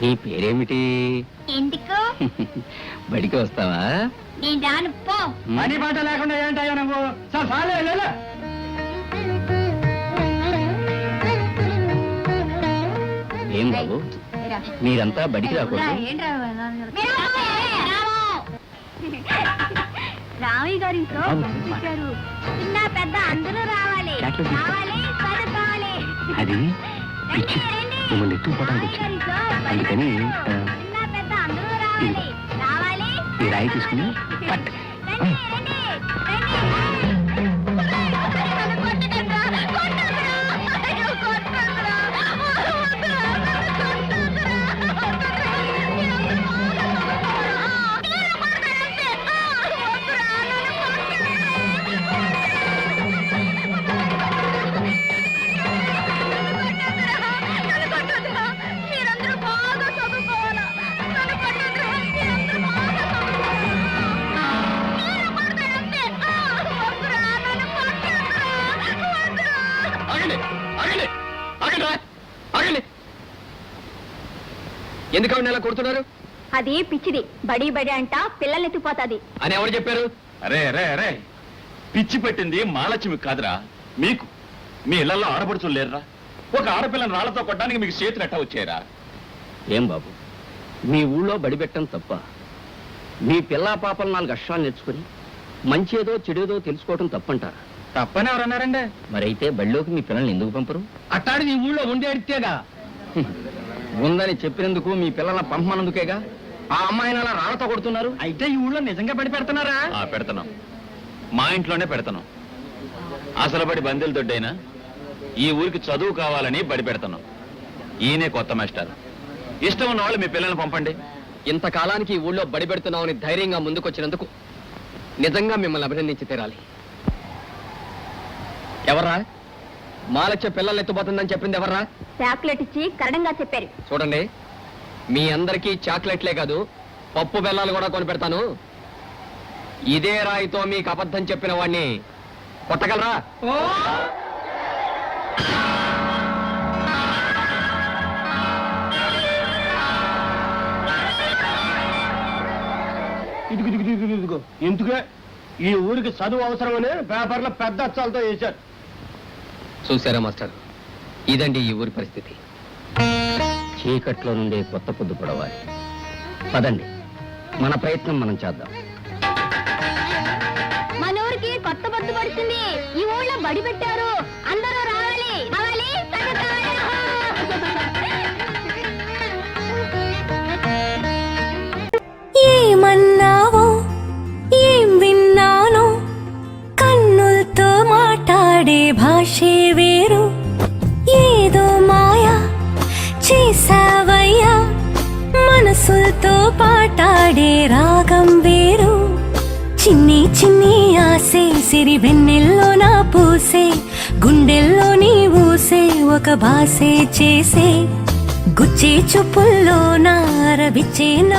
నీ పేరేమిటి? ఎందుకు? బడికి వస్తావా? నేను రాను పో. పని పాట లేకుండా ఏంటయ్యా నువ్వు? సాలే లేలే. ఏం బాబు, మీరంతా బడికి రాకూడదు? రామయ్య గారు చిన్న పెద్ద అందరూ రావాలి, రావాలి, చదువుకోవాలి. అది మిమ్మల్ని ఎత్తుకుపోవడానికి వచ్చింది, అందుకని చిన్న పెద్ద అందరూ రావాలి, రావాలి. ఈ రాయి తీసుకుని పట్టు. ఎందుకన్నా ఇలా కొడుతున్నారు? అది పిచ్చిది, బడి బడి అంట పిల్లల్ని ఎత్తిపోతాది అని ఎవరు చెప్పారు? అరే అరే అరే, పిచ్చి పెట్టింది మహాలక్ష్మి కాదురా, మీకు. మీ ఇళ్లలో ఆడపడుచులు లేరురా? ఒక ఆడపిల్లని రాళ్లతో కొట్టడానికి మీకు చేతులు ఎట్టా వచ్చాయరా? ఏం బాబు, మీ ఊళ్ళో బడి పెట్టడం తప్ప? మీ పిల్లా పాపలు 4 అక్షరాలు నేర్చుకుని మంచేదో చెడేదో తెలుసుకోవటం తప్పంటారా? తప్పని ఎవరన్నారండి? మరైతే బడిలోకి మీ పిల్లల్ని ఎందుకు పంపరు? అట్టాడి నీ ఊళ్ళో ఉండి అడితేగా. ఉందని చెప్పినందుకు మీ పిల్లల పంపమన్నందుకేగా ఆ అమ్మాయిని అలా రాళ్లతో కొడుతున్నారు. అయితే ఈ ఊళ్ళో నిజంగా బడి పెడుతున్నారా? పెడతాం, మా ఇంట్లోనే పెడతాను. అసలు బడి బందెల దొడ్డైనా ఈ ఊరికి చదువు కావాలని బడి పెడతాను. ఈయనే కొత్త మాస్టర్. ఇష్టం ఉన్న వాళ్ళు మీ పిల్లల్ని పంపండి. ఇంతకాలానికి ఈ ఊళ్ళో బడి పెడుతున్నామని ధైర్యంగా ముందుకొచ్చినందుకు నిజంగా మిమ్మల్ని అభినందించి తీరాలి. ఎవర్రా మాలచ్చ పిల్లల్ని ఎత్తుపోతుందని చెప్పింది? ఎవర్రా? చాక్లెట్ ఇచ్చి కరణంగా చెప్పారు. చూడండి, మీ అందరికీ చాక్లెట్లే కాదు పప్పు బెల్లాలు కూడా కొని పెడతాను. ఇదే రాయితో మీకు అబద్ధం చెప్పిన వాడిని కొట్టగలరా? ఇదిగో ఎందుకే ఈ ఊరికి చదువు అవసరమని పేపర్లో పెద్ద అక్షరాలతో వేశారు. చూసారా మాస్టర్, ఇదండి ఈ ఊరి పరిస్థితి. చీకట్లో నుండే కొత్త పొద్దు పొడవాలి. పదండి, మన ప్రయత్నం మనం చేద్దాం. మన ఊరికి కొత్త పొద్దు పడుతుంది. ఈ ఊళ్ళో బడి పెట్టారు, అందరూ రావాలి, రావాలి, ఏమన్నావో ఏం విన్నానో, కన్నులతో మాట్లాడే భాషే వేరు. ఏదో మాయా చేసావయ్యా, మనసులతో పాటాడే రాగం వేరు. చిన్ని చిన్ని ఆసే సిరి వెన్నెల్లో నా పూసే, గుండెల్లో నీ ఊసే ఒక భాసే చేసే. గుచ్చే చూపుల్లో నా రవిచ్చే